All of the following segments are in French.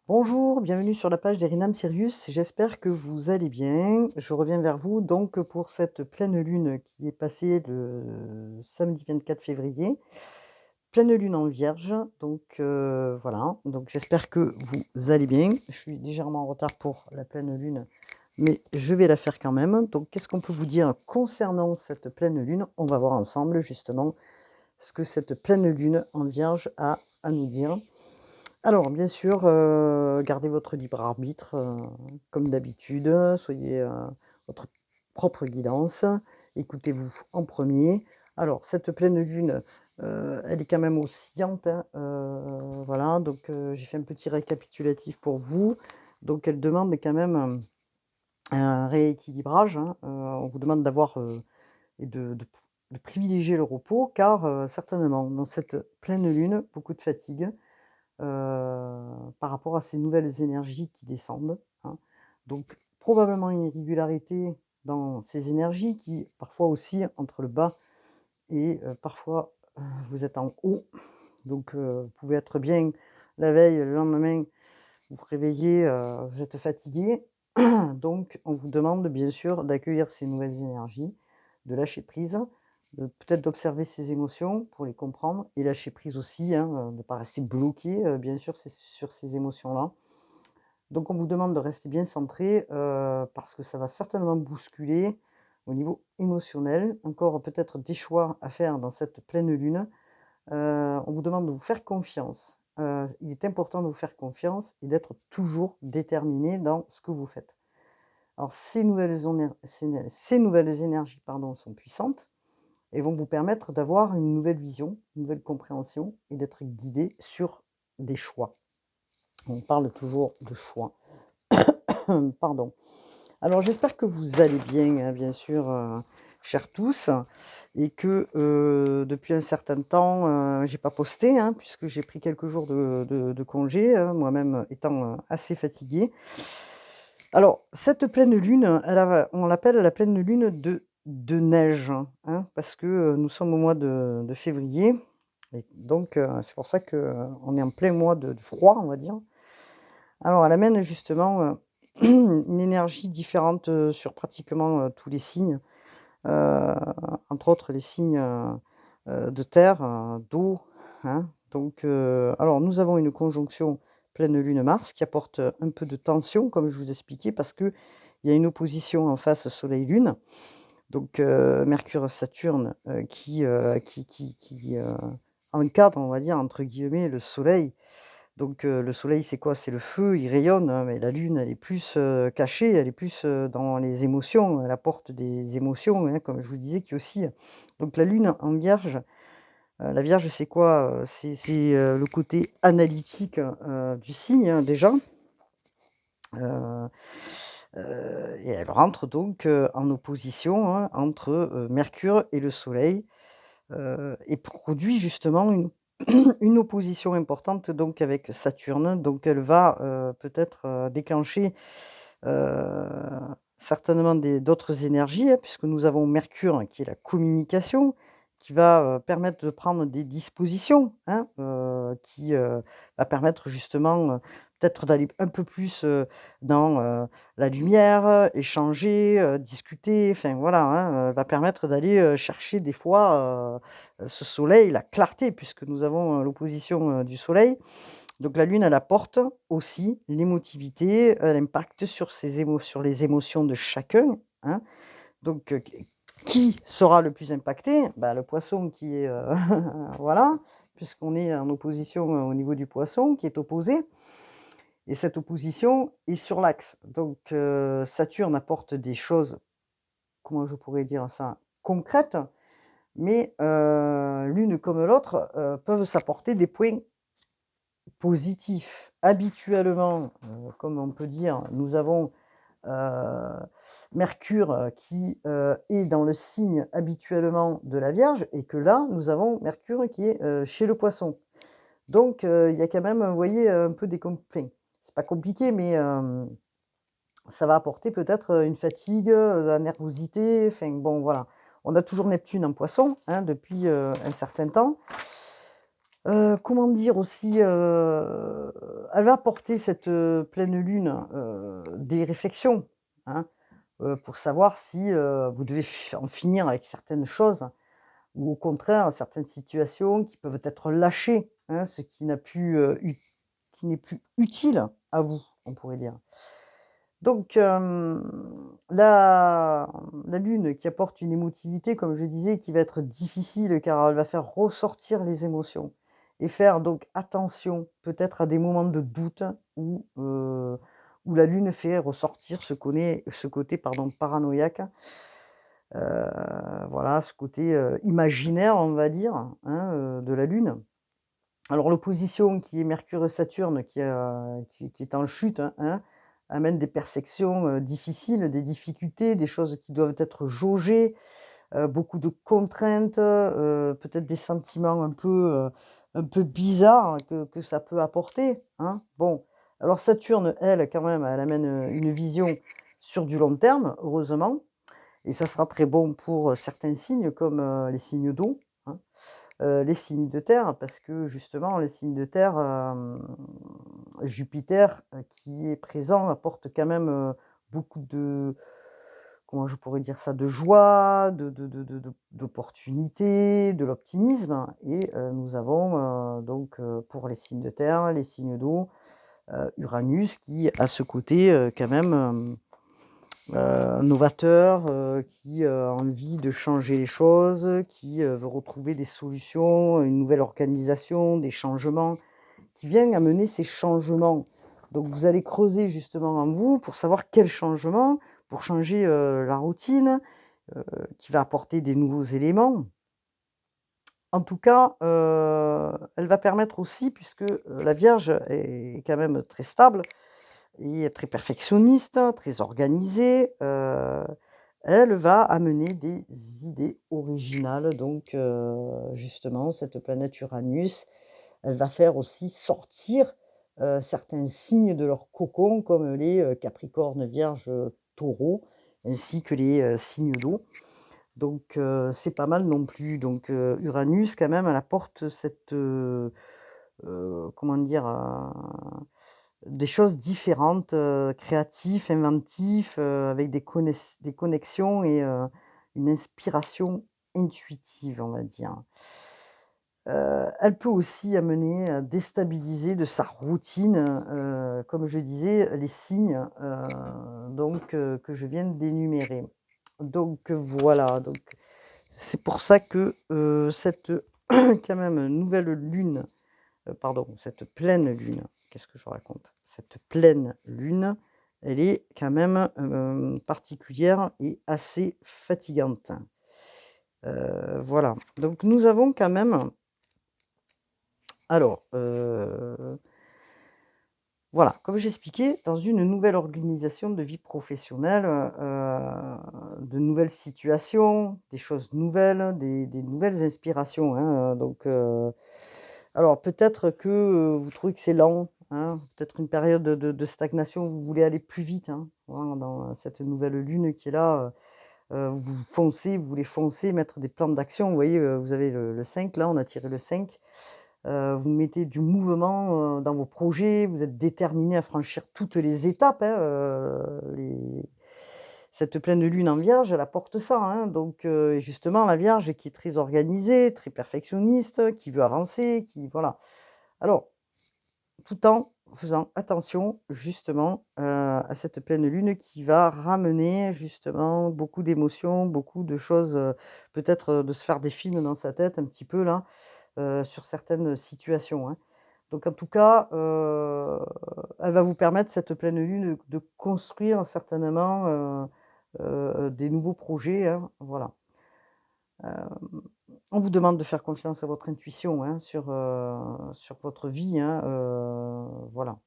Bonjour, bienvenue sur la page d'Erinam Sirius. J'espère que vous allez bien. Je reviens vers vous donc pour cette pleine lune qui est passée le samedi 24 février. Pleine lune en Vierge, donc voilà. Donc j'espère que vous allez bien. Je suis légèrement en retard pour la pleine lune, mais je vais la faire quand même. Donc qu'est-ce qu'on peut vous dire concernant cette pleine lune? On va voir ensemble justement ce que cette pleine lune en Vierge a à nous dire. Alors, bien sûr, gardez votre libre arbitre, comme d'habitude, soyez, votre propre guidance, écoutez-vous en premier. Alors cette pleine lune, elle est quand même oscillante, hein, voilà, donc j'ai fait un petit récapitulatif pour vous. Donc elle demande quand même, un rééquilibrage, hein, on vous demande d'avoir, et de privilégier le repos car, certainement dans cette pleine lune, beaucoup de fatigue, par rapport à ces nouvelles énergies qui descendent, hein. Donc probablement une irrégularité dans ces énergies qui parfois oscillent entre le bas et parfois, vous êtes en haut. Donc vous pouvez être bien la veille, le lendemain, vous vous réveillez, vous êtes fatigué. Donc on vous demande bien sûr d'accueillir ces nouvelles énergies, de lâcher prise, de peut-être d'observer ses émotions pour les comprendre et lâcher prise aussi, hein, de ne pas rester bloqué, bien sûr, c'est sur ces émotions-là. Donc on vous demande de rester bien centré, parce que ça va certainement bousculer au niveau émotionnel. Encore peut-être des choix à faire dans cette pleine lune. On vous demande de vous faire confiance. Il est important de vous faire confiance et d'être toujours déterminé dans ce que vous faites. Alors ces nouvelles énergies, pardon, sont puissantes et vont vous permettre d'avoir une nouvelle vision, une nouvelle compréhension et d'être guidé sur des choix. On parle toujours de choix. Pardon. Alors j'espère que vous allez bien, hein, bien sûr, chers tous et que, depuis un certain temps, j'ai pas posté, hein, puisque j'ai pris quelques jours de congé, hein, moi-même étant, assez fatiguée. Alors cette pleine lune, on l'appelle la pleine lune de neige, hein, parce que, nous sommes au mois de février et donc c'est pour ça qu'on est en plein mois de froid, on va dire. Alors elle amène justement, une énergie différente, sur pratiquement, tous les signes, heu, entre autres les signes, de terre, d'eau, hein. Donc alors nous avons une conjonction pleine lune Mars qui apporte, un peu de tension comme je vous expliquais parce qu'il y a une opposition en face Soleil-Lune. Donc Mercure-Saturne, qui encadre, on va dire, entre guillemets, «le Soleil». Donc le soleil, c'est quoi? C'est le feu, il rayonne, hein, mais la lune, elle est plus, cachée, elle est plus, dans les émotions, elle apporte des émotions, hein, comme je vous disais, qui oscillent. Donc la lune en Vierge, la Vierge, c'est quoi? C'est le côté analytique, du signe, hein, déjà, heu et elle rentre donc, en opposition, hein, entre, Mercure et le Soleil, et produit justement une opposition importante donc avec Saturne, donc elle va, peut-être, déclencher, heu, certainement d'autres énergies, hein, puisque nous avons Mercure qui est la communication, qui va, permettre de prendre des dispositions, hein, qui va permettre justement, peut-être d'aller un peu plus, dans, la lumière, échanger, discuter, enfin voilà, hein, va permettre d'aller, chercher des fois, ce soleil, la clarté puisque nous avons, l'opposition, du soleil. Donc la lune, elle apporte aussi l'émotivité, l'impact sur les émotions de chacun, hein. Donc qui sera le plus impacté? Bah, le poisson qui est, voilà, puisqu'on est en opposition, au niveau du poisson qui est opposé et cette opposition est sur l'axe. Donc Saturne apporte des choses, comment je pourrais dire ça? Concrètes, mais l'une comme l'autre, peuvent s'apporter des points positif. Habituellement, comme on peut dire, nous avons, heu, Mercure, qui, est dans le signe habituellement de la Vierge et que là, nous avons Mercure qui est, chez le Poisson. Donc, il y a quand même, vous voyez, un peu enfin, c'est pas compliqué, mais, ça va apporter peut-être, une fatigue, de la nervosité, enfin bon, voilà. On a toujours Neptune en Poisson, hein, depuis, un certain temps. Comment dire aussi? Elle va apporter cette, pleine lune, des réflexions, hein, pour savoir si, vous devez en finir avec certaines choses ou au contraire certaines situations qui peuvent être lâchées, hein, ce qui n'a plus, qui n'est plus utile à vous, on pourrait dire. Donc, la lune qui apporte une émotivité, comme je disais, qui va être difficile car elle va faire ressortir les émotions et faire donc attention peut-être à des moments de doute où la lune fait ressortir ce côté pardon, paranoïaque, voilà, ce côté, imaginaire, on va dire, hein, de la lune. Alors l'opposition qui est Mercure-Saturne qui est en chute, hein, amène des perceptions, difficiles, des difficultés, des choses qui doivent être jaugées, beaucoup de contraintes, peut-être des sentiments un peu bizarres que ça peut apporter, hein. Bon, alors Saturne, elle, quand même, elle amène, une vision sur du long terme, heureusement et ça sera très bon pour, certains signes comme, les signes d'eau, hein. Les signes de terre parce que justement les signes de terre, Jupiter, qui est présent apporte quand même, beaucoup de comment je pourrais dire ça? De joie, d'opportunités, de l'optimisme et nous avons, donc pour les signes de terre, les signes d'eau, Uranus qui a ce côté, quand même, novateur, qui, a envie de changer les choses, qui, veut retrouver des solutions, une nouvelle organisation, des changements, qui viennent amener ces changements. Donc vous allez creuser justement en vous pour savoir quels changements, pour changer, la routine, qui va apporter des nouveaux éléments. En tout cas, elle va permettre aussi puisque, la Vierge est quand même très stable et très perfectionniste, très organisée, elle va amener des idées originales donc justement cette planète Uranus, elle va faire aussi sortir, certains signes de leur cocon comme les, Capricorne, Vierge, Taureau ainsi que les, signes d'eau. Donc c'est pas mal non plus. Donc Uranus quand même elle apporte cette, comment dire? Des choses différentes, créatifs, inventifs, avec des connexions et une inspiration intuitive, on va dire. Elle peut aussi amener à déstabiliser de sa routine, comme je disais, les signes, donc que je viens d'énumérer. Donc voilà, donc c'est pour ça que, cette quand même nouvelle lune pardon, cette pleine lune, qu'est-ce que je raconte? Cette pleine lune, elle est quand même, particulière et assez fatigante. Voilà, donc nous avons quand même alors, voilà, comme j'expliquais, dans une nouvelle organisation de vie professionnelle, de nouvelles situations, des choses nouvelles, des nouvelles inspirations, hein, donc alors peut-être que, vous trouvez que c'est lent, hein, peut-être une période de stagnation, vous voulez aller plus vite, hein, voilà, dans cette nouvelle lune qui est là, vous voulez foncer, mettre des plans d'action. Vous voyez, vous avez le 5 là, on a tiré le 5. Vous mettez du mouvement, dans vos projets, vous êtes déterminé à franchir toutes les étapes, hein, les cette pleine lune en Vierge, elle apporte ça, hein, donc et justement la Vierge qui est très organisée, très perfectionniste, qui veut avancer, qui voilà. Alors, tout en faisant attention justement, à cette pleine lune qui va ramener justement beaucoup d'émotions, beaucoup de choses, peut-être, de se faire des films dans sa tête un petit peu là, sur certaines situations, hein. Donc en tout cas, elle va vous permettre cette pleine lune de construire certainement, des nouveaux projets, hein, voilà. On vous demande de faire confiance à votre intuition, hein, sur votre vie, hein, voilà.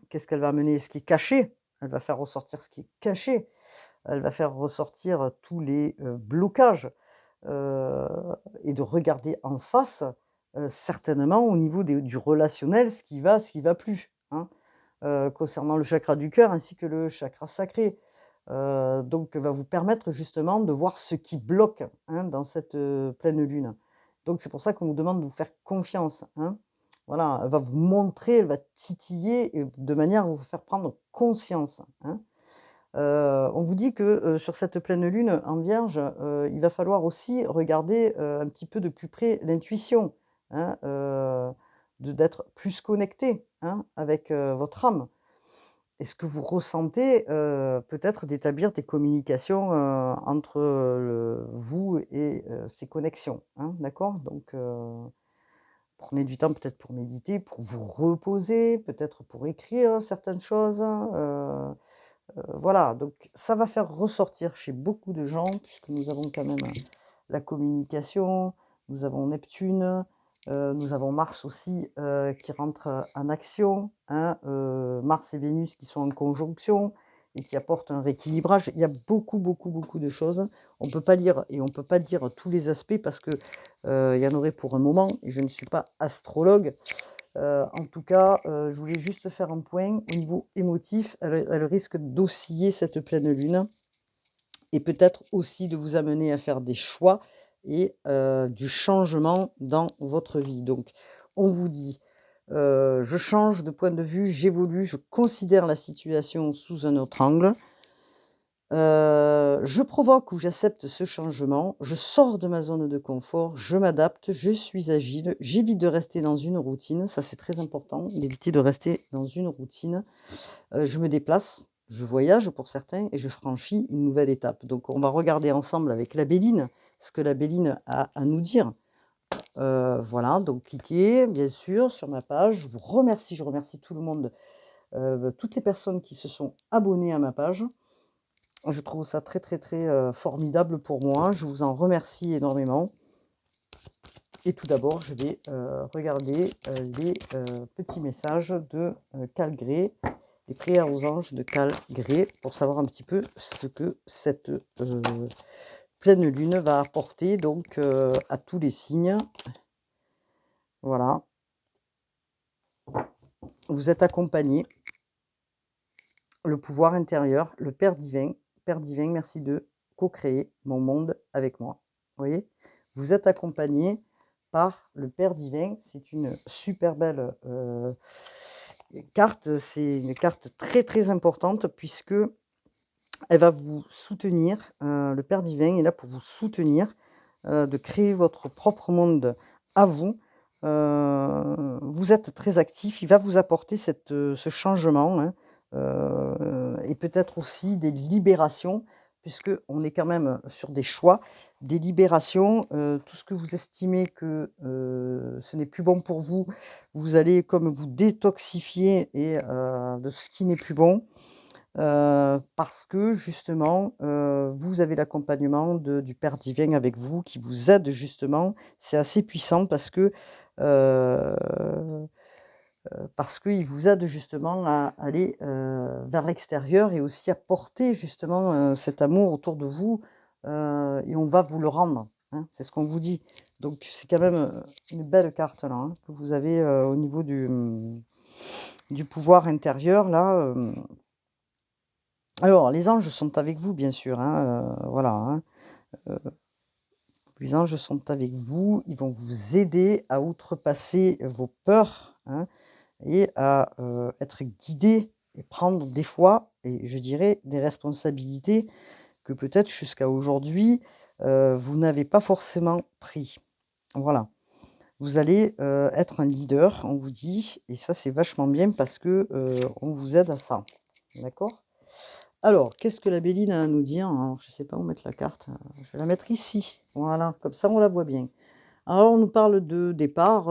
Qu'est-ce qu'elle va amener? Ce qui est caché, elle va faire ressortir ce qui est caché, elle va faire ressortir tous les, blocages, heu et de regarder en face, certainement au niveau du relationnel ce qui va plus, hein, concernant le chakra du cœur ainsi que le chakra sacré. Donc va vous permettre justement de voir ce qui bloque, hein, dans cette, pleine lune. Donc c'est pour ça qu'on vous demande de vous faire confiance, hein. Voilà, elle va vous montrer, elle va titiller et de manière à vous faire prendre conscience, hein. On vous dit que, sur cette pleine lune en Vierge, il va falloir aussi regarder, un petit peu de plus près l'intuition, hein, de d'être plus connecté, hein, avec, votre âme. Est-ce que vous ressentez, peut-être d'établir des communications, entre, vous et ces connexions, hein, d'accord? Donc, prenez du temps peut-être pour méditer, pour vous reposer, peut-être pour écrire certaines choses, hein. Voilà, donc ça va faire ressortir chez beaucoup de gens, puisque nous avons quand même la communication, nous avons Neptune, nous avons Mars aussi, qui rentre, en action, hein, Mars et Vénus qui sont en conjonction et qui apportent un rééquilibrage. Il y a beaucoup, beaucoup, beaucoup de choses. On peut pas lire et on peut pas dire tous les aspects parce que, il y en aurait pour un moment et je ne suis pas astrologue. En tout cas, je voulais juste faire un point au niveau émotif. Elle risque d'osciller cette pleine lune et peut-être aussi de vous amener à faire des choix et du changement dans votre vie. Donc on vous dit, je change de point de vue, j'évolue, je considère la situation sous un autre angle. Je provoque ou j'accepte ce changement, je sors de ma zone de confort, je m'adapte, je suis agile, j'évite de rester dans une routine, ça c'est très important, d'éviter de rester dans une routine. Je me déplace, je voyage pour certains et je franchis une nouvelle étape. Donc on va regarder ensemble avec la Béline, ce que la Béline a à nous dire. Voilà, donc cliquez bien sûr sur ma page. Je remercie tout le monde, toutes les personnes qui se sont abonnées à ma page. Je trouve ça très, très, très, formidable pour moi. Je vous en remercie énormément et tout d'abord, je vais, regarder, les, petits messages de, Calgré, les prières aux anges de Calgré pour savoir un petit peu ce que cette, pleine lune va apporter donc, à tous les signes. Voilà. Vous êtes accompagnés, le pouvoir intérieur, le Père divin, merci de co-créer mon monde avec moi. Vous voyez? Vous êtes accompagnés par le Père divin. C'est une super belle, carte. C'est une carte très, très importante puisque elle va vous soutenir. Le Père divin est là pour vous soutenir, de créer votre propre monde à vous. Vous êtes très actif, il va vous apporter cette, ce changement, hein, et peut-être aussi des libérations puisque on est quand même sur des choix, des libérations, tout ce que vous estimez que, ce n'est plus bon pour vous, vous allez comme vous détoxifier et de ce qui n'est plus bon. Parce que justement, vous avez l'accompagnement du Père divin avec vous qui vous aide justement. C'est assez puissant parce qu'il vous aide justement à aller, vers l'extérieur et aussi à porter justement, cet amour autour de vous, et on va vous le rendre, hein. C'est ce qu'on vous dit. Donc c'est quand même, une belle carte là, hein, que vous avez, au niveau du pouvoir intérieur là. Alors, les anges sont avec vous, bien sûr, hein, voilà, hein. Les anges sont avec vous, ils vont vous aider à outrepasser vos peurs, hein, et à, être guidés et prendre des fois et je dirais des responsabilités que peut-être jusqu'à aujourd'hui, vous n'avez pas forcément pris. Voilà. Vous allez, être un leader, on vous dit et ça, c'est vachement bien parce que, on vous aide à ça. D'accord? Alors, qu'est-ce que la Béline a à nous dire? Alors, je ne sais pas où mettre la carte, je vais la mettre ici. Voilà, comme ça on la voit bien. Alors, on nous parle de départ,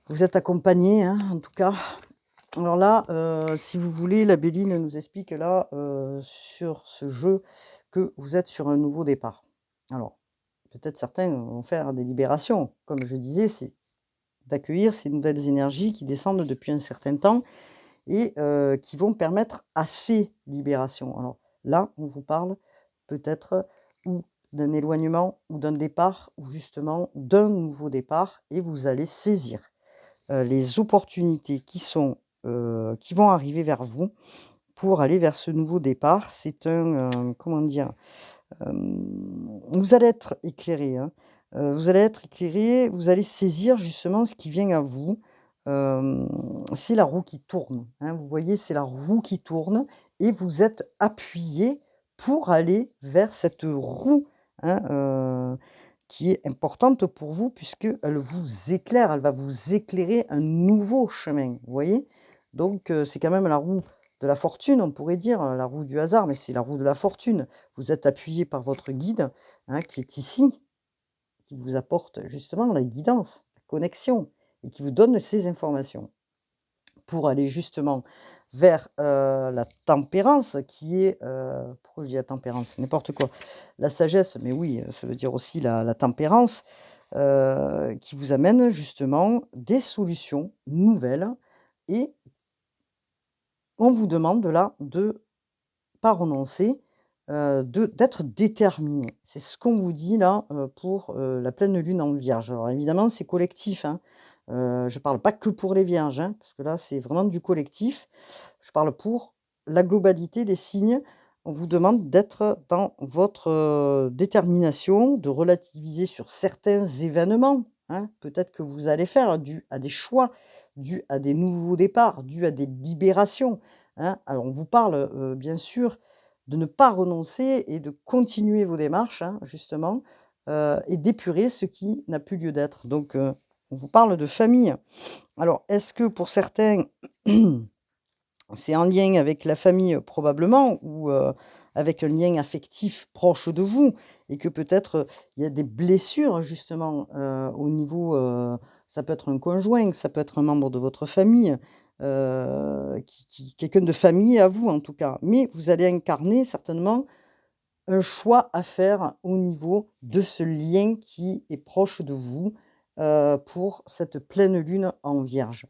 vous êtes accompagnés, hein, en tout cas. Alors là, si vous voulez, la Béline nous explique là, sur ce jeu, que vous êtes sur un nouveau départ. Alors, peut-être certains vont faire des libérations. Comme je disais, c'est d'accueillir ces nouvelles énergies qui descendent depuis un certain temps et qui vont permettre à ces libérations. Alors là, on vous parle peut-être ou d'un éloignement ou d'un départ ou justement d'un nouveau départ et vous allez saisir, les opportunités qui vont arriver vers vous pour aller vers ce nouveau départ. C'est un, comment dire? Vous allez être éclairé, hein. Vous allez être éclairé, vous allez saisir justement ce qui vient à vous. C'est la roue qui tourne, hein. Vous voyez, c'est la roue qui tourne et vous êtes appuyé pour aller vers cette roue, hein, qui est importante pour vous puisqu'elle vous éclaire, elle va vous éclairer un nouveau chemin, vous voyez? Donc c'est quand même la roue de la fortune, on pourrait dire, la roue du hasard, mais c'est la roue de la fortune. Vous êtes appuyé par votre guide, hein, qui est ici, qui vous apporte justement la guidance, la connexion et qui vous donne ces informations pour aller justement vers, la tempérance qui est, pourquoi je dis la tempérance? N'importe quoi. La sagesse, mais oui, ça veut dire aussi la tempérance, qui vous amène justement des solutions nouvelles et on vous demande là de pas renoncer, d'être déterminé. C'est ce qu'on vous dit là, pour, la pleine lune en Vierge. Alors évidemment, c'est collectif, hein. Je parle pas que pour les vierges, hein, parce que là, c'est vraiment du collectif. Je parle pour la globalité des signes. On vous demande d'être dans votre, détermination, de relativiser sur certains événements, hein, peut-être que vous allez faire, dû à des choix, dû à des nouveaux départs, dû à des libérations, hein. Alors on vous parle, bien sûr, de ne pas renoncer et de continuer vos démarches, hein, justement, et d'épurer ce qui n'a plus lieu d'être. Donc, on vous parle de famille. Alors, est-ce que pour certains, c'est en lien avec la famille, probablement ou, avec un lien affectif proche de vous et que peut-être, il y a des blessures justement, au niveau, ça peut être un conjoint, ça peut être un membre de votre famille, qui quelqu'un de famille à vous en tout cas. Mais vous allez incarner certainement un choix à faire au niveau de ce lien qui est proche de vous, pour cette pleine lune en Vierge.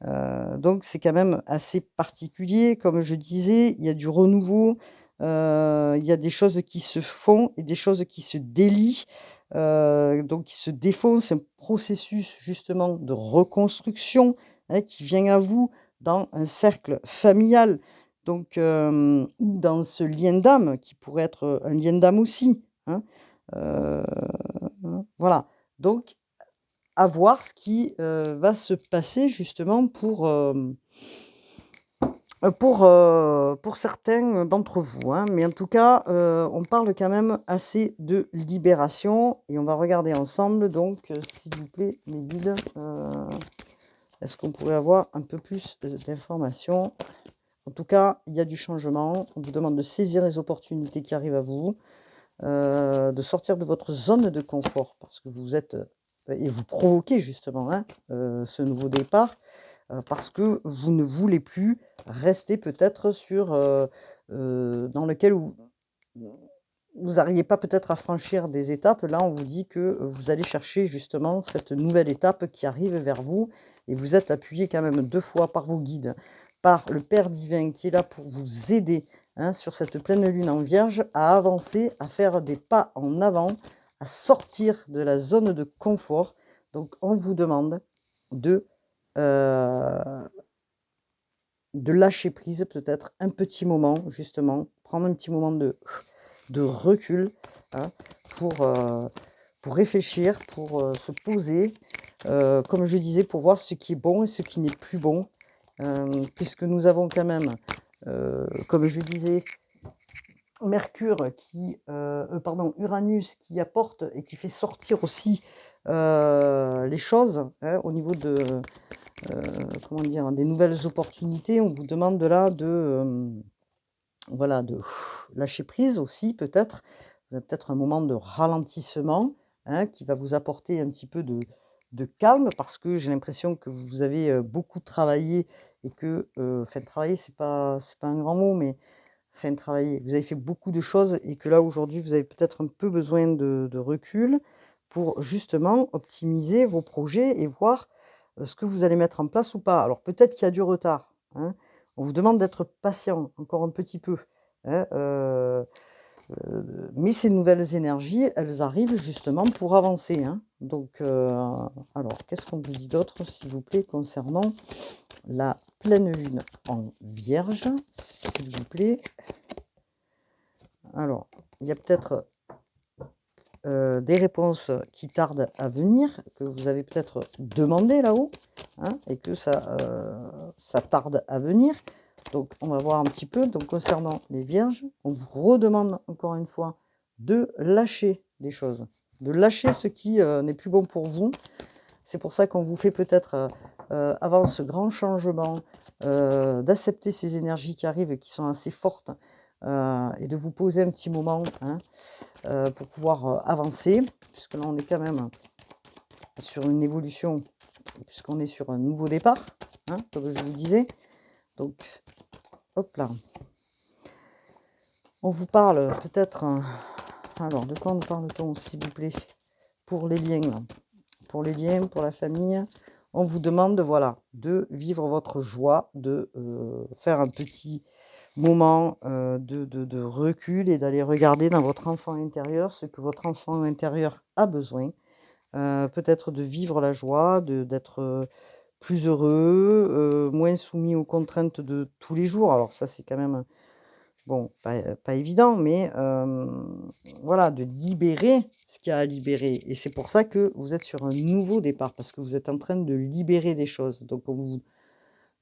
Donc c'est quand même assez particulier. Comme je disais, il y a du renouveau, il y a des choses qui se font et des choses qui se délient, donc qui se défont. C'est un processus justement de reconstruction, hein, qui vient à vous dans un cercle familial, donc ou dans ce lien d'âme qui pourrait être, un lien d'âme aussi, hein. Heu, voilà, donc à voir ce qui, va se passer justement pour certains d'entre vous, hein. Mais en tout cas, on parle quand même assez de libération et on va regarder ensemble donc, s'il vous plaît, mes guides, est-ce qu'on pourrait avoir un peu plus, d'informations? En tout cas, il y a du changement. On vous demande de saisir les opportunités qui arrivent à vous, de sortir de votre zone de confort parce que vous êtes, et vous provoquez justement, hein, ce nouveau départ, parce que vous ne voulez plus rester peut-être sur, dans lequel vous n'arriviez pas peut-être à franchir des étapes. Là, on vous dit que vous allez chercher justement cette nouvelle étape qui arrive vers vous et vous êtes appuyé quand même 2 fois par vos guides, par le Père divin qui est là pour vous aider, hein, sur cette pleine lune en Vierge à avancer, à faire des pas en avant, à sortir de la zone de confort. Donc on vous demande de, heu de lâcher prise peut-être un petit moment justement, prendre un petit moment de recul, hein, pour, heu, pour réfléchir, pour, se poser, comme je disais, pour voir ce qui est bon et ce qui n'est plus bon. Puisque nous avons quand même, comme je disais, Mercure qui, pardon, Uranus qui apporte et qui fait sortir aussi, les choses, hein, au niveau de, heu, comment dire? Des nouvelles opportunités. On vous demande là de, voilà, de lâcher prise aussi peut-être. Vous avez peut-être un moment de ralentissement, hein, qui va vous apporter un petit peu de calme parce que j'ai l'impression que vous avez, beaucoup travaillé et que, enfin travailler c'est pas un grand mot, mais enfin travailler, vous avez fait beaucoup de choses et que là aujourd'hui vous avez peut-être un peu besoin de recul pour justement optimiser vos projets et voir, ce que vous allez mettre en place ou pas. Alors peut-être qu'il y a du retard, hein. On vous demande d'être patient encore un petit peu, hein, mais ces nouvelles énergies, elles arrivent justement pour avancer, hein. Donc, alors qu'est-ce qu'on vous dit d'autre, s'il vous plaît, concernant la pleine lune en Vierge, s'il vous plaît? Alors, il y a peut-être des réponses qui tardent à venir, que vous avez peut-être demandé là-haut, hein, et que ça tarde à venir. Donc on va voir un petit peu. Donc concernant les vierges, on vous redemande encore une fois de lâcher des choses, de lâcher ce qui, n'est plus bon pour vous. C'est pour ça qu'on vous fait peut-être, avant ce grand changement, d'accepter ces énergies qui arrivent et qui sont assez fortes, et de vous poser un petit moment, hein, pour pouvoir, avancer. Puisque là, on est quand même sur une évolution, puisqu'on est sur un nouveau départ, hein, comme je vous disais. Donc, hop là. On vous parle peut-être, alors de quoi nous parle-t-on, s'il vous plaît? Pour les liens, là. Pour les liens, pour la famille, on vous demande, voilà, de vivre votre joie, de, faire un petit moment, de recul et d'aller regarder dans votre enfant intérieur ce que votre enfant intérieur a besoin. Peut-être de vivre la joie, d'être, plus heureux, moins soumis aux contraintes de tous les jours. Alors ça, c'est quand même, bon, pas évident, mais voilà, de libérer ce qu'il y a à libérer et c'est pour ça que vous êtes sur un nouveau départ, parce que vous êtes en train de libérer des choses. Donc on vous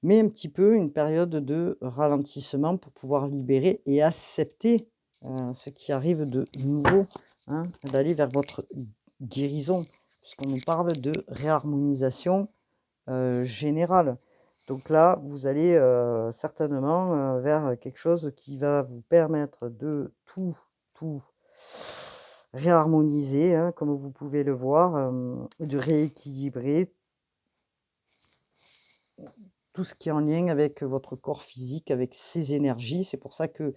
met un petit peu une période de ralentissement pour pouvoir libérer et accepter, ce qui arrive de nouveau, hein, d'aller vers votre guérison, puisqu'on nous parle de réharmonisation, générale. Donc là, vous allez, certainement, vers quelque chose qui va vous permettre de tout réharmoniser, hein, comme vous pouvez le voir, et de rééquilibrer tout ce qui est en lien avec votre corps physique, avec ses énergies. C'est pour ça que,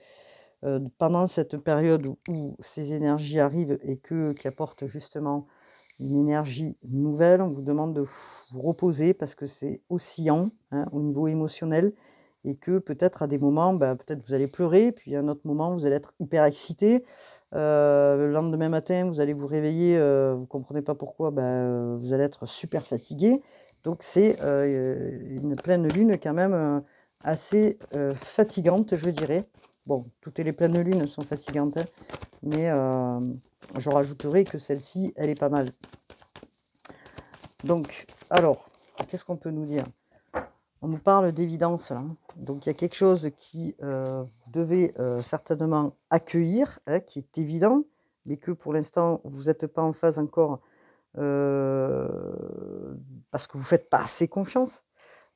pendant cette période où ces énergies arrivent et qui apportent justement une énergie nouvelle, on vous demande de vous reposer parce que c'est oscillant, hein, au niveau émotionnel et que peut-être à des moments, bah, peut-être vous allez pleurer, puis à un autre moment, vous allez être hyper excité. Le lendemain matin, vous allez vous réveiller, vous comprenez pas pourquoi, bah, vous allez être super fatigué. Donc c'est, une pleine lune quand même, assez, fatigante, je dirais. Bon, toutes les pleines lunes sont fatigantes, hein, mais je rajouterai que celle-ci, elle est pas mal. Donc, alors, qu'est-ce qu'on peut nous dire? On nous parle d'évidence là, hein. Donc il y a quelque chose qui, vous devez, certainement accueillir, hein, qui est évident, mais que pour l'instant vous êtes pas en phase encore, parce que vous faites pas assez confiance.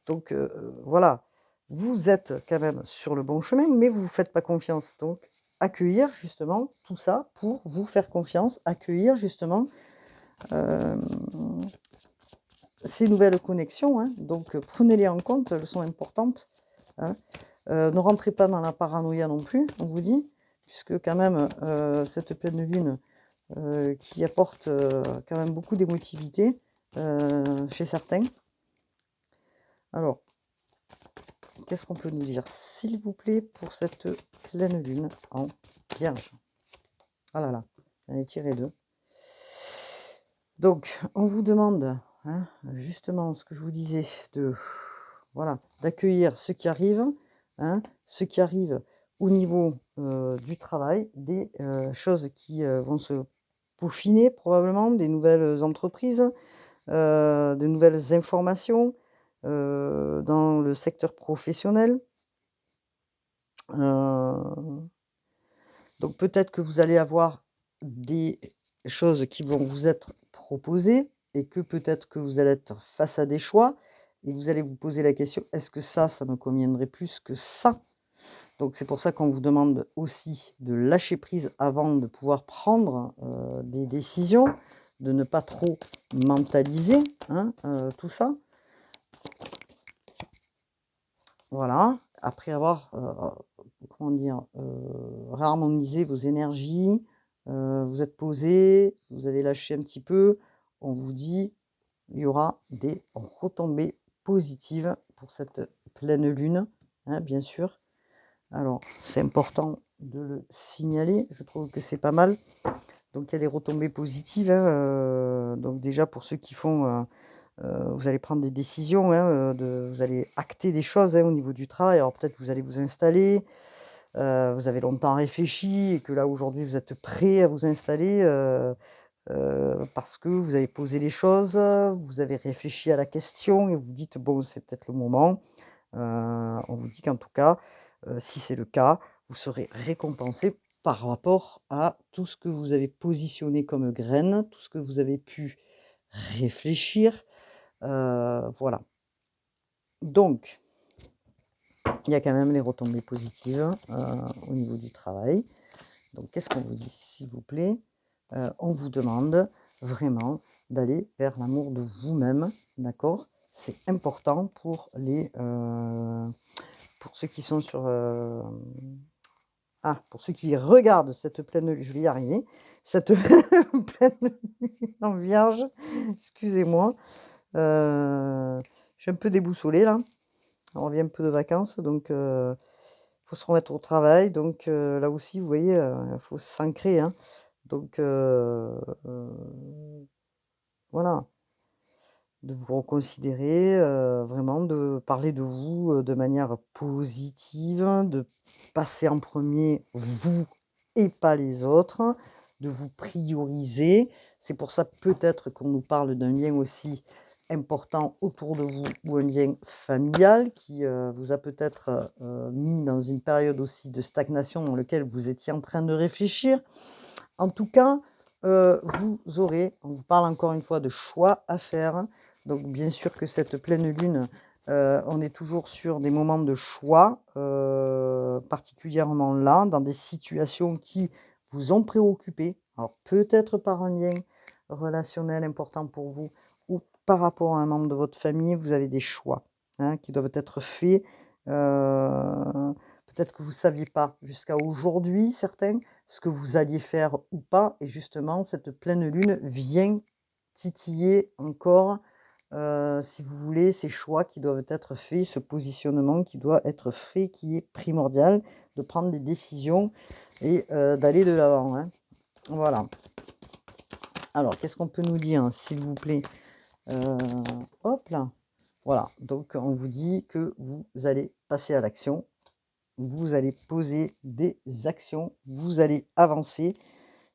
Donc, voilà, vous êtes quand même sur le bon chemin, mais vous vous faites pas confiance. Donc accueillir justement tout ça pour vous faire confiance, accueillir justement, hem ces nouvelles connexions, hein, donc prenez-les en compte, elles sont importantes, hein. Ne rentrez pas dans la paranoïa non plus, on vous dit, puisque quand même, cette pleine lune, qui apporte, quand même beaucoup d'émotivité, chez certains. Alors, qu'est-ce qu'on peut nous dire, s'il vous plaît, pour cette pleine lune en Vierge? Ah là là, j'en ai tiré 2. Donc, on vous demande, hein, justement ce que je vous disais, de voilà, d'accueillir ce qui arrive, hein, ce qui arrive au niveau, du travail, des, choses qui, vont se peaufiner probablement, des nouvelles entreprises, de nouvelles informations, dans le secteur professionnel. Heu, donc peut-être que vous allez avoir des choses qui vont vous être proposées et que peut-être que vous allez être face à des choix et vous allez vous poser la question: «Est-ce que ça me conviendrait plus que ça?» Donc c'est pour ça qu'on vous demande aussi de lâcher prise avant de pouvoir prendre, des décisions, de ne pas trop mentaliser, hein, tout ça. Voilà, après avoir, comment dire? Réharmonisé vos énergies, vous êtes posé, vous avez lâché un petit peu. On vous dit: «Il y aura des retombées positives pour cette pleine lune», hein, bien sûr. Alors, c'est important de le signaler, je trouve que c'est pas mal. Donc il y a des retombées positives, hein, donc déjà pour ceux qui font, vous allez prendre des décisions, hein, vous allez acter des choses, hein, au niveau du travail. Alors peut-être vous allez vous installer, vous avez longtemps réfléchi et que là, aujourd'hui, vous êtes prêt à vous installer, parce que vous avez posé les choses, vous avez réfléchi à la question et vous dites: «Bon, c'est peut-être le moment». On vous dit qu'en tout cas, si c'est le cas, vous serez récompensé par rapport à tout ce que vous avez positionné comme graine, tout ce que vous avez pu réfléchir, voilà. Donc il y a quand même les retombées positives, au niveau du travail. Donc qu'est-ce qu'on vous dit, s'il vous plaît? On vous demande vraiment d'aller vers l'amour de vous-même, d'accord? C'est important pour ceux qui sont sur, pour ceux qui regardent cette pleine lune, je vais y arriver, cette pleine lune en Vierge, excusez-moi, je suis un peu déboussolée là. On revient un peu de vacances, donc faut se remettre au travail, donc là aussi, vous voyez, faut s'ancrer, hein, donc voilà. De vous reconsidérer, vraiment de parler de vous, de manière positive, de passer en premier vous et pas les autres, de vous prioriser. C'est pour ça peut-être qu'on nous parle d'un lien aussi important autour de vous ou un lien familial qui, vous a peut-être, mis dans une période aussi de stagnation dans lequel vous étiez en train de réfléchir. En tout cas, on vous parle encore une fois de choix à faire. Donc bien sûr que cette pleine lune, on est toujours sur des moments de choix, particulièrement là, dans des situations qui vous ont préoccupé. Alors peut-être par un lien relationnel important pour vous ou par rapport à un membre de votre famille, vous avez des choix, hein, qui doivent être faits. Peut-être que vous ne saviez pas jusqu'à aujourd'hui, certains, ce que vous alliez faire ou pas. Et justement, cette pleine lune vient titiller encore, si vous voulez, ces choix qui doivent être faits, ce positionnement qui doit être fait, qui est primordial, de prendre des décisions et d'aller de l'avant, hein. Voilà. Alors, qu'est-ce qu'on peut nous dire, s'il vous plaît? Heu, hop là. Voilà, donc on vous dit que vous allez passer à l'action, vous allez poser des actions, vous allez avancer.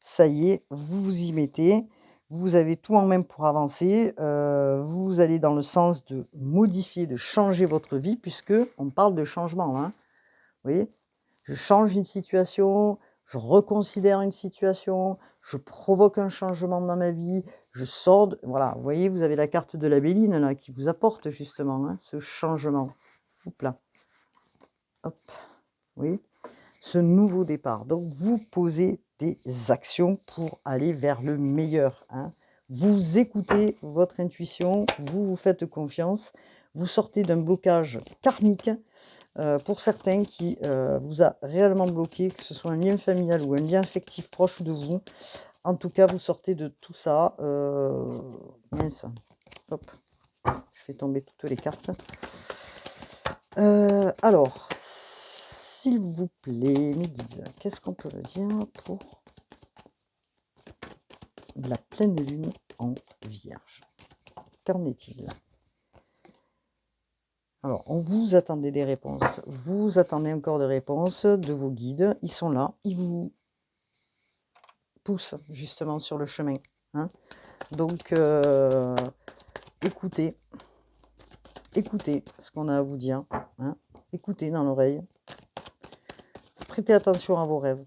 Ça y est, vous vous y mettez, vous avez tout en main pour avancer, vous allez dans le sens de modifier, de changer votre vie puisque on parle de changement là, hein. Vous voyez? Je change une situation, je reconsidère une situation, je provoque un changement dans ma vie, je sors de voilà, vous voyez, vous avez la carte de la Béline là qui vous apporte justement, hein, ce changement. Houp là, hop, oui. Ce nouveau départ. Donc vous posez des actions pour aller vers le meilleur, hein. Vous écoutez votre intuition, vous vous faites confiance, vous sortez d'un blocage karmique, pour certains qui, vous a réellement bloqué, que ce soit un lien familial ou un lien affectif proche de vous. En tout cas, vous sortez de tout ça, mince, hop, je fais tomber toutes les cartes. Alors, s'il vous plaît, mes guides, qu'est-ce qu'on peut me dire pour la pleine lune en Vierge? Qu'en est-il? Alors, on vous attendait des réponses, vous attendez encore des réponses de vos guides, ils sont là, ils vous poussent justement sur le chemin, hein. Donc, écoutez, écoutez ce qu'on a à vous dire, hein. Écoutez dans l'oreille, prêtez attention à vos rêves.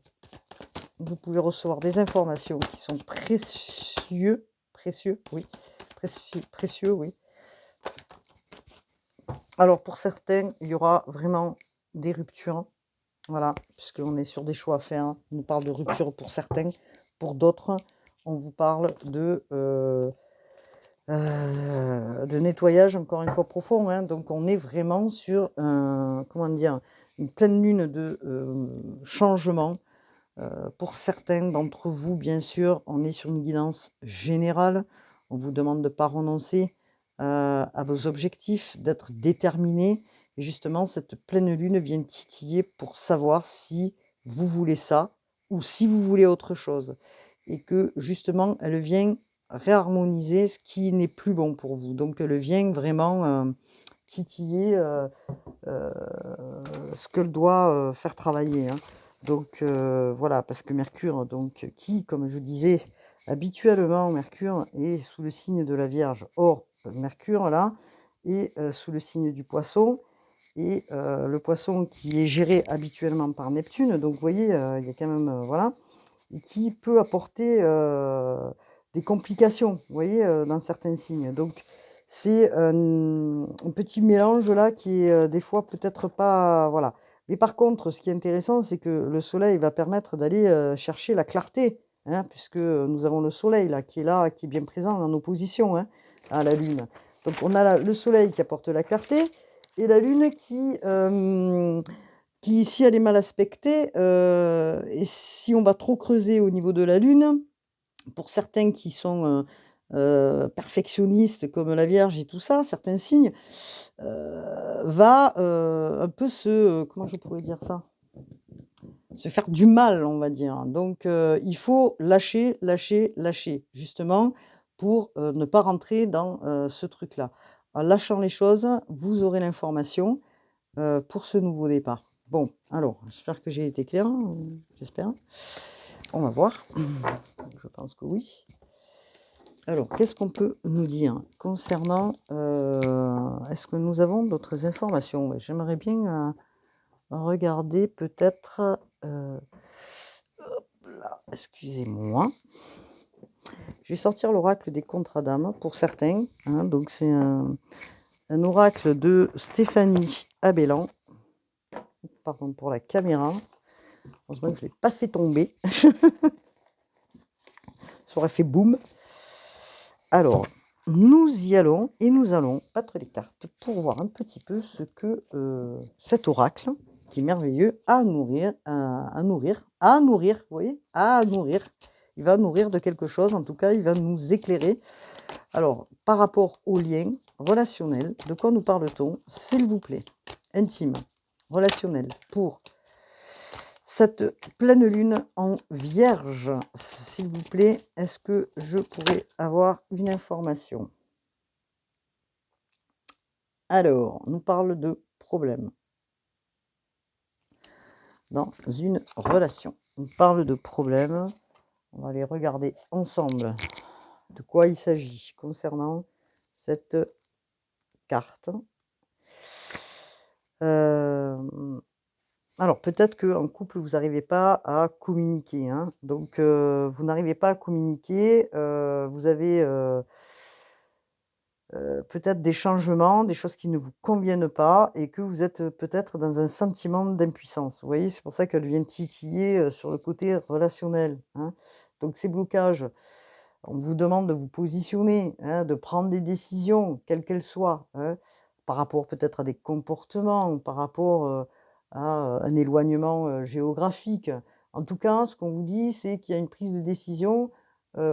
Vous pouvez recevoir des informations qui sont oui, précieux, oui. Alors pour certains, il y aura vraiment des ruptures, voilà, puisqu'on est sur des choix à faire. On nous parle de rupture pour certains, pour d'autres, on vous parle de nettoyage encore une fois profond, hein. Donc on est vraiment sur un comment dire? Une pleine lune de, changement. Pour certains d'entre vous, bien sûr, on est sur une guidance générale. On vous demande de ne pas renoncer, à vos objectifs, d'être déterminé. Et justement, cette pleine lune vient titiller pour savoir si vous voulez ça ou si vous voulez autre chose. Et que justement, elle vient réharmoniser ce qui n'est plus bon pour vous. Donc elle vient vraiment, titiller, ce qu'elle doit, faire travailler, hein. Donc voilà, parce que Mercure donc qui, comme je disais, habituellement Mercure est sous le signe de la Vierge. Or, Mercure là est, sous le signe du Poisson et le Poisson qui est géré habituellement par Neptune, donc vous voyez, il y a quand même, voilà et qui peut apporter, des complications, vous voyez, dans certains signes. Donc c'est un petit mélange là qui est, des fois peut-être pas voilà. Mais par contre, ce qui est intéressant, c'est que le soleil va permettre d'aller, chercher la clarté, hein, puisque, nous avons le soleil là, qui est bien présent en opposition, hein, à la lune. Donc on a la le soleil qui apporte la clarté et la lune qui, si elle est mal aspectée, et si on va trop creuser au niveau de la lune, pour certains qui sont, perfectionnistes comme la Vierge et tout ça, certains signes, va, un peu comment je pourrais dire ça? Se faire du mal, on va dire. Donc il faut lâcher, lâcher, lâcher, justement pour, ne pas rentrer dans, ce truc-là. En lâchant les choses, vous aurez l'information pour ce nouveau départ. Bon, alors, j'espère que j'ai été claire, j'espère. On va voir. Je pense que oui. Alors, qu'est-ce qu'on peut nous dire concernant, est-ce que nous avons d'autres informations? Ouais, j'aimerais bien, regarder peut-être, hop là, excusez-moi. Je vais sortir l'oracle des contrats d'âme pour certains, hein, donc c'est un oracle de Stéphanie Abellan. Pardon pour la caméra. Heureusement que je ne l'ai pas fait tomber. Ça aurait fait boum. Alors, nous y allons et nous allons battre les cartes pour voir un petit peu ce que cet oracle, qui est merveilleux, a à nourrir, vous voyez, à nourrir. Il va nourrir de quelque chose, en tout cas, il va nous éclairer. Alors, par rapport au lien relationnel, de quoi nous parle-t-on, s'il vous plaît? Intime, relationnel, pour cette pleine lune en Vierge, s'il vous plaît, est-ce que je pourrais avoir une information? Alors, on nous parle de problèmes dans une relation. On parle de problèmes. On va les regarder ensemble. De quoi il s'agit concernant cette carte. Alors, peut-être qu'en couple, vous n'arrivez pas à communiquer, hein. Donc, vous n'arrivez pas à communiquer, vous avez, peut-être des changements, des choses qui ne vous conviennent pas et que vous êtes, peut-être dans un sentiment d'impuissance. Vous voyez? C'est pour ça qu'elle vient titiller, sur le côté relationnel, hein. Donc ces blocages, on vous demande de vous positionner, hein, de prendre des décisions, quelles qu'elles soient, hein, par rapport peut-être à des comportements, par rapport, à, un éloignement, géographique. En tout cas, ce qu'on vous dit, c'est qu'il y a une prise de décision,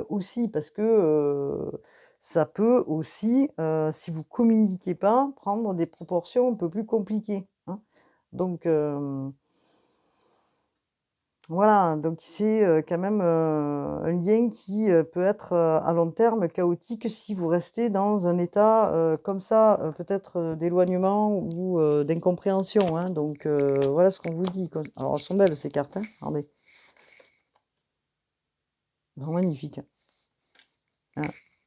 aussi parce que, ça peut aussi, si vous communiquez pas, prendre des proportions un peu plus compliquées, hein. Donc, voilà, donc c'est, quand même, un lien qui, peut être, à long terme chaotique si vous restez dans un état, comme ça, peut-être, d'éloignement ou, d'incompréhension, hein. Donc, voilà ce qu'on vous dit, quoi. Alors elles sont belles ces cartes, hein, regardez. Elles sont magnifiques, hein.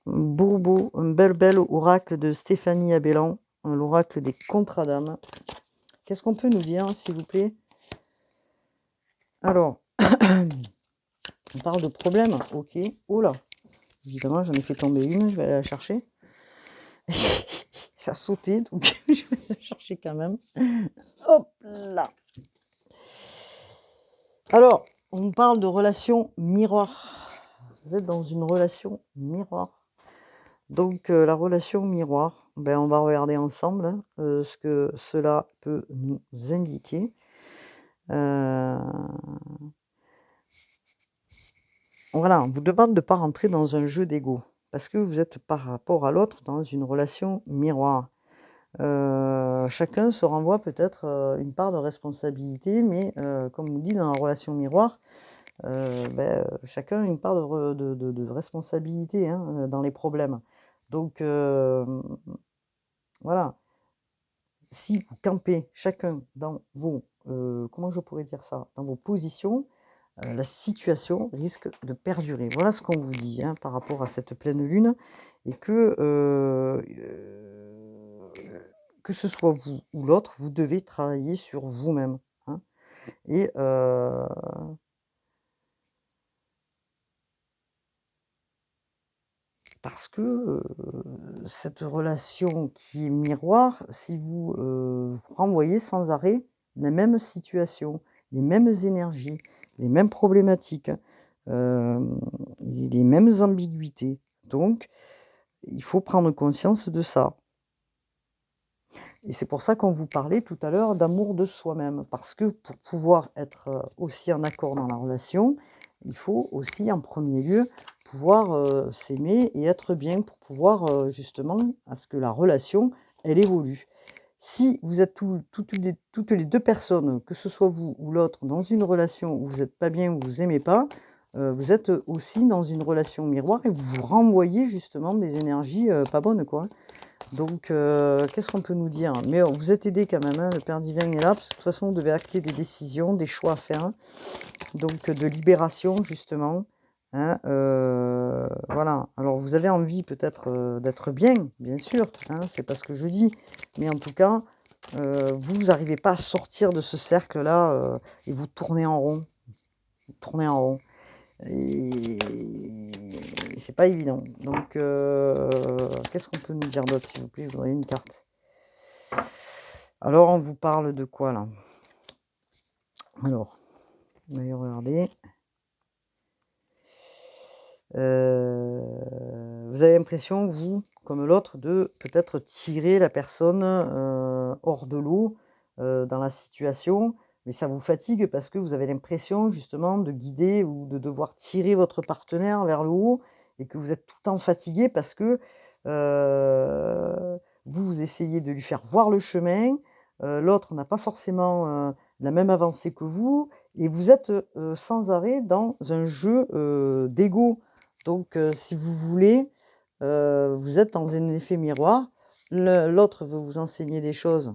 Un bel oracle de Stéphanie Abellan, l'oracle des contrats d'âme. Qu'est-ce qu'on peut nous dire, s'il vous plaît? Alors, on parle de problème, OK. Oh là! Évidemment, j'en ai fait tomber une, je vais aller la chercher. Elle a sauté, donc je vais la chercher quand même. Hop là! Alors, on parle de relation miroir. Vous êtes dans une relation miroir. Donc, la relation miroir, ben, on va regarder ensemble, hein, ce que cela peut nous indiquer. Heu, voilà, on vous demande de ne pas rentrer dans un jeu d'ego, parce que vous êtes par rapport à l'autre dans une relation miroir. Chacun se renvoie peut-être, une part de responsabilité, mais comme on dit dans la relation miroir, chacun a une part de responsabilité, hein, dans les problèmes. Donc voilà. si vous campez chacun dans vos, comment je pourrais dire ça? Dans vos positions, la situation risque de perdurer. Voilà ce qu'on vous dit, hein, par rapport à cette pleine lune et que ce soit vous ou l'autre, vous devez travailler sur vous-même, hein et parce que, cette relation qui est miroir, si vous, vous renvoyez sans arrêt la même situation, les mêmes énergies, les mêmes problématiques, hem, les mêmes ambiguïtés. Donc il faut prendre conscience de ça et c'est pour ça qu'on vous parlait tout à l'heure d'amour de soi-même. Parce que pour pouvoir être, aussi en accord dans la relation, il faut aussi en premier lieu pouvoir, s'aimer et être bien pour pouvoir, justement à ce que la relation, elle évolue. Si vous êtes toutes les 2 personnes, que ce soit vous ou l'autre, dans une relation où vous êtes pas bien, où vous aimez pas, vous êtes, aussi dans une relation miroir et vous vous renvoyez justement des énergies, pas bonnes, quoi. Donc qu'est-ce qu'on peut nous dire? Mais vous êtes aidés quand même, hein, le père divin est là, parce que de toute façon, vous devez acter des décisions, des choix à faire, donc de libération justement, hein, voilà. Alors vous avez envie peut-être, d'être bien, bien sûr, hein, c'est pas ce que je dis, mais en tout cas, vous arrivez pas à sortir de ce cercle-là, et vous tournez en rond, vous tournez en rond et c'est pas évident. Donc qu'est-ce qu'on peut nous dire d'autre, s'il vous plaît? Je voudrais une carte. Alors on vous parle de quoi là? Alors, on va aller regarder. Vous avez l'impression, vous, comme l'autre, de peut-être tirer la personne, hors de l'eau, dans la situation, mais ça vous fatigue parce que vous avez l'impression justement de guider ou de devoir tirer votre partenaire vers le haut et que vous êtes tout le temps fatigué parce que, vous essayez de lui faire voir le chemin, l'autre n'a pas forcément, la même avancée que vous et vous êtes, sans arrêt dans un jeu, d'ego. Donc si vous voulez, vous êtes dans un effet miroir. L'autre veut vous enseigner des choses,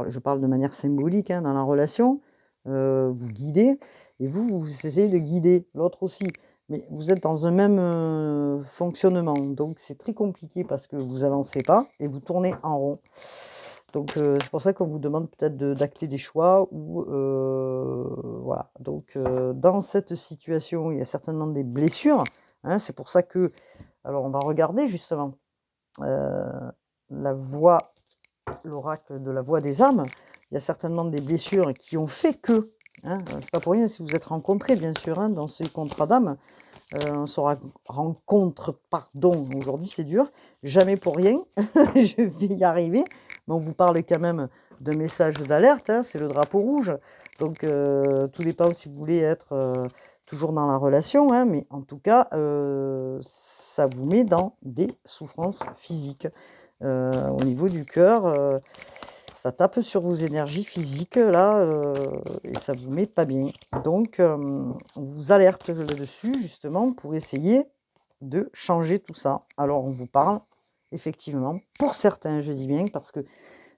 je parle de manière symbolique, hein, dans la relation, vous guidez et vous essayez de guider l'autre aussi. Mais vous êtes dans un même, fonctionnement, donc c'est très compliqué parce que vous avancez pas et vous tournez en rond. Donc c'est pour ça qu'on vous demande peut-être d'acter des choix ou voilà. Donc dans cette situation, il y a certainement des blessures, hein. C'est pour ça que alors on va regarder justement, heu, la voix, l'oracle de la voix des âmes. Il y a certainement des blessures qui ont fait que, hein, c'est pas pour rien si vous êtes rencontrés bien sûr, hein, dans ces contrats d'âme. On se rencontre, pardon, aujourd'hui c'est dur, jamais pour rien, je vais y arriver, mais on vous parle quand même d'un message d'alerte, hein, c'est le drapeau rouge. Donc tout dépend si vous voulez être, toujours dans la relation, hein, mais en tout cas, ça vous met dans des souffrances physiques. Au niveau du cœur, ça tape sur vos énergies physiques là, et ça vous met pas bien. Donc on vous alerte là-dessus justement pour essayer de changer tout ça. Alors on vous parle effectivement, pour certains, je dis bien, parce que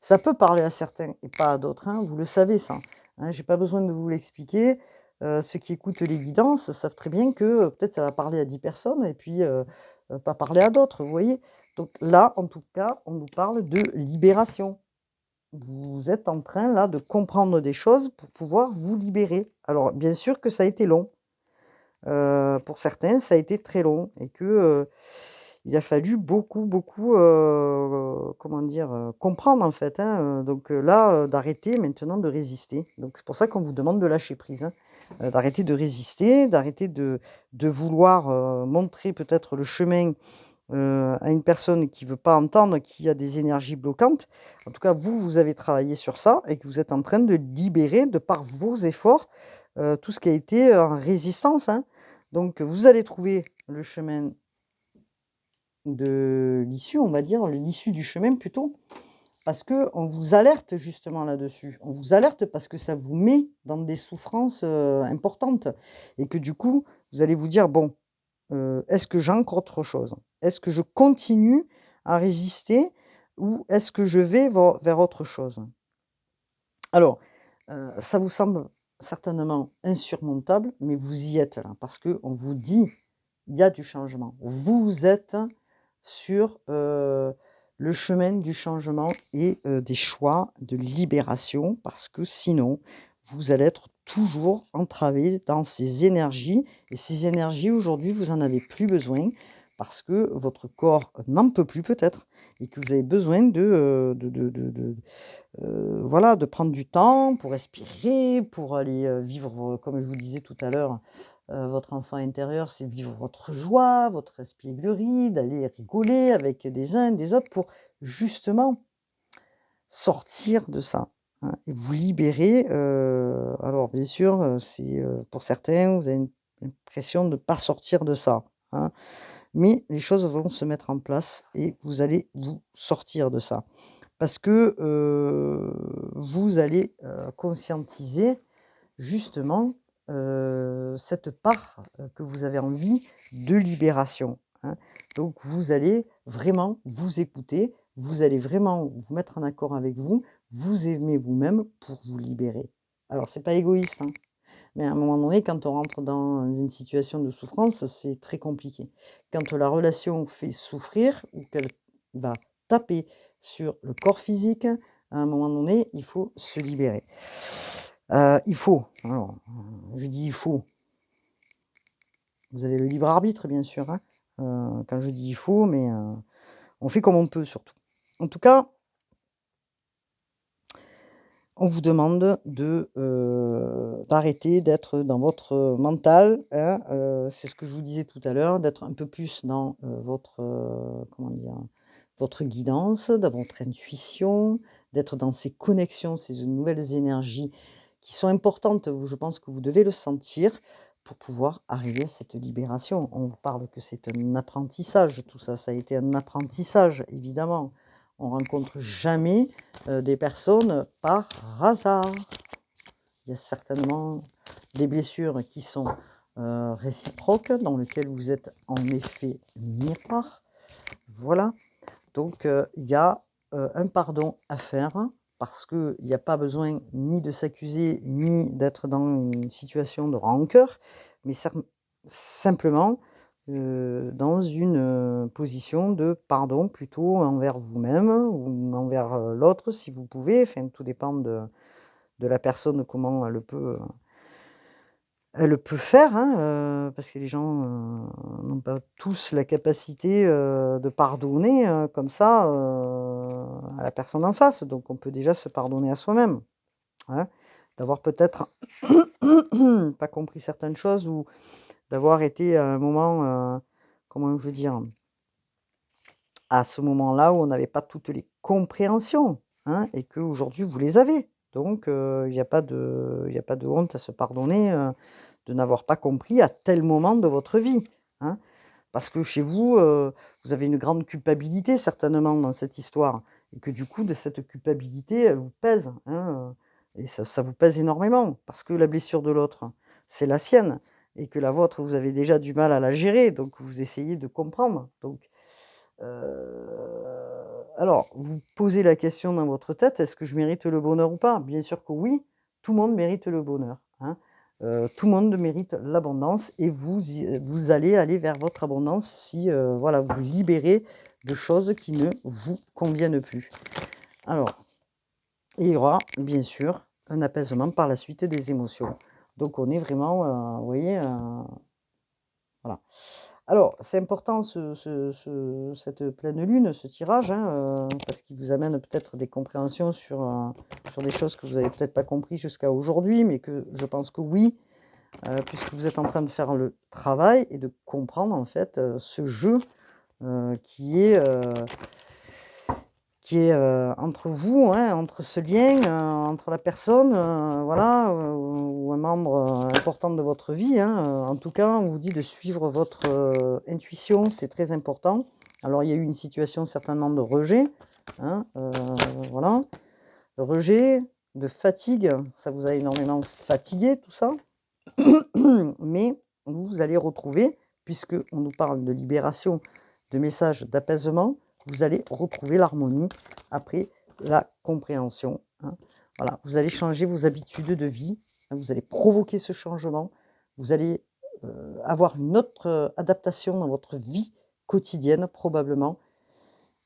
ça peut parler à certains et pas à d'autres, hein, vous le savez ça, hein, j'ai pas besoin de vous l'expliquer. Ceux qui écoutent les guidances savent très bien que, peut-être ça va parler à 10 personnes et puis, pas parler à d'autres, vous voyez? Donc là, en tout cas, on nous parle de libération. Vous êtes en train là de comprendre des choses pour pouvoir vous libérer. Alors bien sûr que ça a été long, pour certains ça a été très long et que, il a fallu beaucoup, beaucoup, comment dire? Comprendre en fait, hein, donc là, d'arrêter maintenant de résister. Donc c'est pour ça qu'on vous demande de lâcher prise, hein, d'arrêter de résister, d'arrêter de vouloir, montrer peut-être le chemin, à une personne qui veut pas entendre, qui a des énergies bloquantes. En tout cas, vous, vous avez travaillé sur ça et que vous êtes en train de libérer, de par vos efforts, tout ce qui a été, en résistance, hein. Donc vous allez trouver le chemin de l'issue, on va dire, l'issue du chemin plutôt, parce que on vous alerte justement là-dessus. On vous alerte parce que ça vous met dans des souffrances, importantes et que du coup, vous allez vous dire: «Bon, est-ce que j'ai encore autre chose? Est-ce que je continue à résister, ou est-ce que je vais vers autre chose? Alors, ça vous semble certainement insurmontable, mais vous y êtes là, parce qu'on vous dit: «Il y a du changement». Vous êtes sur, le chemin du changement et des choix de libération, parce que sinon, vous allez être toujours entravé dans ces énergies et ces énergies, aujourd'hui, vous en avez plus besoin parce que votre corps n'en peut plus peut-être et que vous avez besoin voilà, de prendre du temps pour respirer, pour aller, vivre, comme je vous disais tout à l'heure, votre enfant intérieur, c'est vivre votre joie, votre espièglerie, d'aller rigoler avec des uns et des autres pour justement sortir de ça, hein, et vous libérer, alors bien sûr, c'est, pour certains, vous avez une l'impression de ne pas sortir de ça, hein, mais les choses vont se mettre en place et vous allez vous sortir de ça. Parce que, vous allez, conscientiser justement, cette part, que vous avez envie de libération, hein. Donc vous allez vraiment vous écouter, vous allez vraiment vous mettre en accord avec vous, vous aimer vous-même pour vous libérer. Alors c'est pas égoïste, hein, mais à un moment donné, quand on rentre dans une situation de souffrance, c'est très compliqué. Quand la relation fait souffrir ou qu'elle va taper sur le corps physique, à un moment donné, il faut se libérer. Il faut, alors, je dis: «Il faut», vous avez le libre arbitre bien sûr, hein, quand je dis: «Il faut», mais on fait comme on peut surtout. En tout cas, on vous demande d'arrêter d'être dans votre mental, hein, c'est ce que je vous disais tout à l'heure, d'être un peu plus dans, votre, comment dire? Votre guidance, dans votre intuition, d'être dans ces connexions, ces nouvelles énergies qui sont importantes. Vous Je pense que vous devez le sentir pour pouvoir arriver à cette libération. On vous parle que c'est un apprentissage, tout ça, ça a été un apprentissage évidemment. On rencontre jamais, des personnes par hasard. Il y a certainement des blessures qui sont, réciproques, dans lesquelles vous êtes en effet miroir. Voilà. Donc, il y a, un pardon à faire parce qu'il y a pas besoin ni de s'accuser, ni d'être dans une situation de rancœur, mais simplement, dans une, position de pardon plutôt envers vous-même ou envers, l'autre si vous pouvez, enfin tout dépend de la personne, comment elle peut faire, hein, parce que les gens, n'ont pas tous la capacité, de pardonner, comme ça, à la personne en face. Donc on peut déjà se pardonner à soi-même, hein. D'avoir peut-être pas compris certaines choses ou d'avoir été à un moment, comment je veux dire? À ce moment-là où on n'avait pas toutes les compréhensions, hein, et qu'aujourd'hui vous les avez. Donc il y a pas de honte à se pardonner, de n'avoir pas compris à tel moment de votre vie, hein. Parce que chez vous, vous avez une grande culpabilité certainement dans cette histoire et que du coup de cette culpabilité, elle vous pèse, hein, et ça vous pèse énormément parce que la blessure de l'autre, c'est la sienne et que la vôtre, vous avez déjà du mal à la gérer, donc vous essayez de comprendre. Donc alors, vous posez la question dans votre tête: «Est-ce que je mérite le bonheur ou pas?» Bien sûr que oui, tout le monde mérite le bonheur, hein. Tout le monde mérite l'abondance et vous allez aller vers votre abondance si, voilà, vous libérez de choses qui ne vous conviennent plus. Alors, il y aura bien sûr un apaisement par la suite des émotions. Donc on est vraiment, vous voyez, voilà. Alors, c'est important cette pleine lune, ce tirage, hein, parce qu'il vous amène peut-être des compréhensions sur des choses que vous avez peut-être pas compris jusqu'à aujourd'hui, mais que je pense que oui, puisque vous êtes en train de faire le travail et de comprendre en fait, ce jeu, qui est, entre vous, hein, entre ce lien, entre la personne, voilà, ou un membre, important de votre vie, hein, en tout cas, on vous dit de suivre votre, intuition, c'est très important. Alors il y a eu une situation certainement de rejet, hein, voilà. De rejet, de fatigue, ça vous a énormément fatigué tout ça, mais vous allez retrouver, puisqu'on nous parle de libération, de messages d'apaisement, vous allez retrouver l'harmonie après la compréhension, hein. Voilà, vous allez changer vos habitudes de vie, hein, vous allez provoquer ce changement, vous allez, avoir une autre, adaptation dans votre vie quotidienne probablement.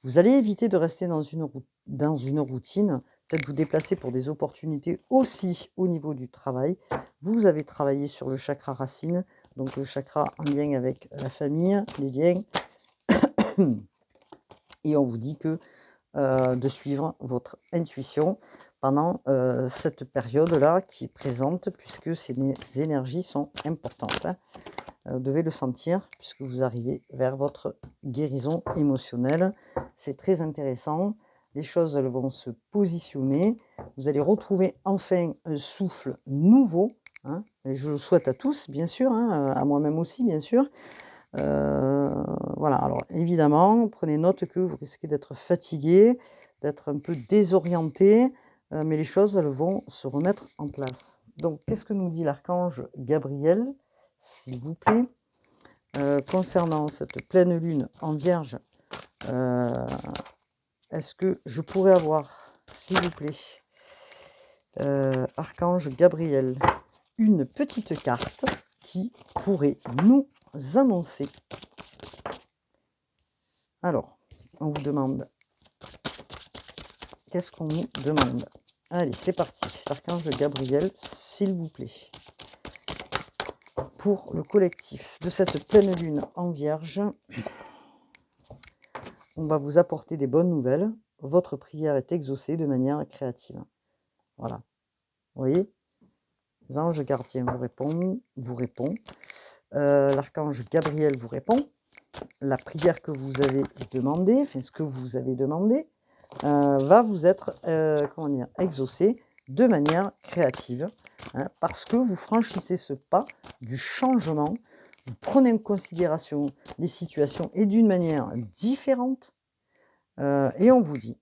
Vous allez éviter de rester dans une routine, peut-être vous déplacer pour des opportunités aussi au niveau du travail. Vous avez travaillé sur le chakra racine, donc le chakra en lien avec la famille, les liens et on vous dit que, de suivre votre intuition pendant, cette période-là qui est présente puisque ces énergies sont importantes, hein. Vous devez le sentir puisque vous arrivez vers votre guérison émotionnelle. C'est très intéressant. Les choses, elles vont se positionner. Vous allez retrouver enfin un souffle nouveau, hein, et je le souhaite à tous, bien sûr, hein, à moi-même aussi, bien sûr. Voilà, alors évidemment, prenez note que vous risquez d'être fatigué, d'être un peu désorienté, mais les choses, elles vont se remettre en place. Donc, qu'est-ce que nous dit l'archange Gabriel, s'il vous plaît, concernant cette pleine lune en Vierge? Est-ce que je pourrais avoir, s'il vous plaît, archange Gabriel, une petite carte qui pourrait nous annoncer. Alors, on vous demande. Qu'est-ce qu'on nous demande? Allez, c'est parti. L'archange Gabriel, s'il vous plaît. Pour le collectif de cette pleine lune en Vierge, on va vous apporter des bonnes nouvelles. Votre prière est exaucée de manière créative. Voilà. Vous voyez? L'ange gardien vous répond. L'archange Gabriel vous répond. La prière que vous avez demandée, enfin ce que vous avez demandé, va vous être exaucée de manière créative, hein, parce que vous franchissez ce pas du changement, vous prenez en considération les situations et d'une manière différente, et on vous dit,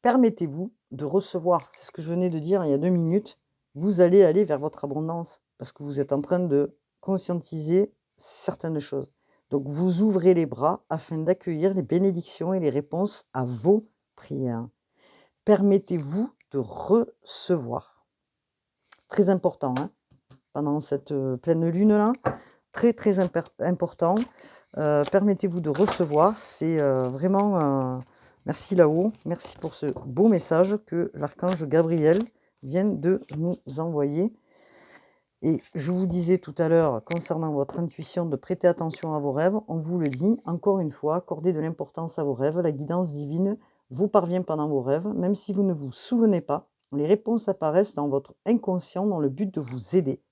permettez-vous de recevoir, c'est ce que je venais de dire il y a 2 minutes, vous allez aller vers votre abondance, parce que vous êtes en train de conscientiser certaines choses. Donc vous ouvrez les bras afin d'accueillir les bénédictions et les réponses à vos prières. Permettez-vous de recevoir. Très important, hein, pendant cette pleine lune-là, très très important. Permettez-vous de recevoir, c'est vraiment... merci là-haut, merci pour ce beau message que l'archange Gabriel vient de nous envoyer. Et je vous disais tout à l'heure, concernant votre intuition, de prêter attention à vos rêves. On vous le dit, encore une fois, accordez de l'importance à vos rêves. La guidance divine vous parvient pendant vos rêves. Même si vous ne vous souvenez pas, les réponses apparaissent dans votre inconscient dans le but de vous aider.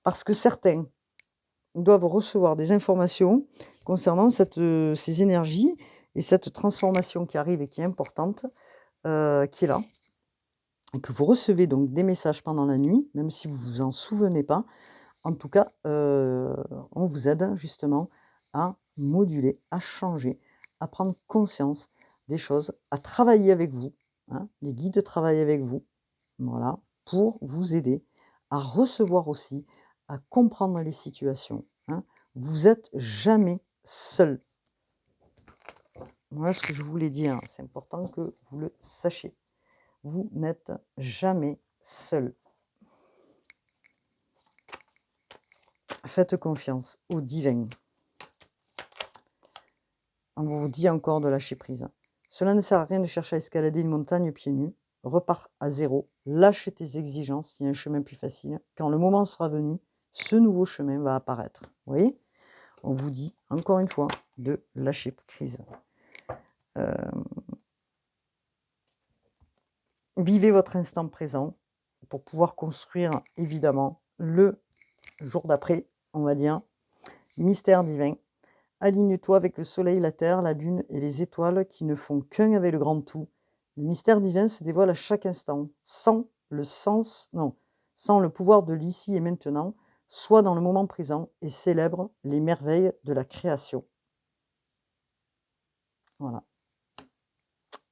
Parce que certains doivent recevoir des informations concernant ces énergies et cette transformation qui arrive et qui est importante, qui est là. Et que vous recevez donc des messages pendant la nuit, même si vous ne vous en souvenez pas. En tout cas, on vous aide justement à moduler, à changer, à prendre conscience des choses, à travailler avec vous, hein. Les guides travaillent avec vous, voilà, pour vous aider à recevoir aussi, à comprendre les situations, hein. Vous êtes jamais seul. Voilà ce que je voulais dire, c'est important que vous le sachiez. Vous n'êtes jamais seul. Faites confiance au divin. On vous dit encore de lâcher prise. Cela ne sert à rien de chercher à escalader une montagne pieds nus. Repars à zéro, lâche tes exigences, il y a un chemin plus facile. Quand le moment sera venu, ce nouveau chemin va apparaître. Vous voyez? On vous dit, encore une fois, de lâcher prise. Vivez votre instant présent pour pouvoir construire, évidemment, le jour d'après, on va dire. Mystère divin. Aligne-toi avec le soleil, la terre, la lune et les étoiles qui ne font qu'un avec le grand tout. Le mystère divin se dévoile à chaque instant, sans le pouvoir de l'ici et maintenant, soit dans le moment présent et célèbre les merveilles de la création. Voilà.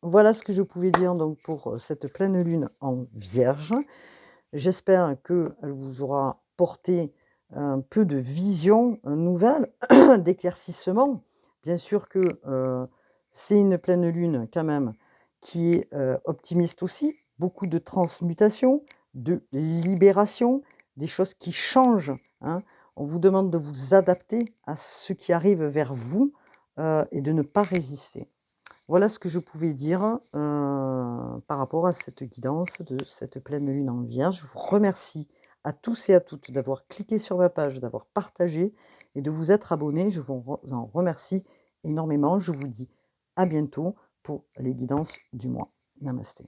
Voilà ce que je pouvais dire donc pour cette pleine lune en Vierge. J'espère qu'elle vous aura porté un peu de vision nouvelle, d'éclaircissement, Bien sûr que, c'est une pleine lune quand même qui est, optimiste aussi. Beaucoup de transmutation, de libération, des choses qui changent, hein. On vous demande de vous adapter à ce qui arrive vers vous, et de ne pas résister. Voilà ce que je pouvais dire, par rapport à cette guidance de cette pleine lune en Vierge. Je vous remercie à tous et à toutes d'avoir cliqué sur ma page, d'avoir partagé et de vous être abonnés. Je vous en remercie énormément. Je vous dis à bientôt pour les guidances du mois. Namasté.